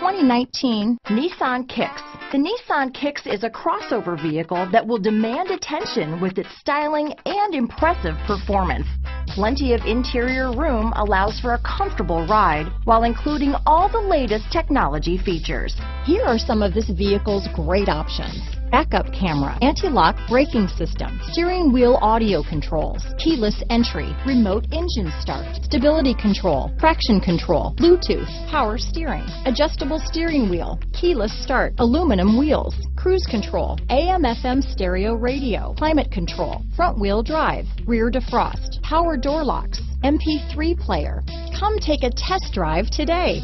2019 Nissan Kicks. The Nissan Kicks is a crossover vehicle that will demand attention with its styling and impressive performance. Plenty of interior room allows for a comfortable ride while including all the latest technology features. Here are some of this vehicle's great options: backup camera, anti-lock braking system, steering wheel audio controls, keyless entry, remote engine start, stability control, traction control, Bluetooth, power steering, adjustable steering wheel, keyless start, aluminum wheels, cruise control, AM/FM stereo radio, climate control, front wheel drive, rear defrost, power door locks, MP3 player. Come take a test drive today.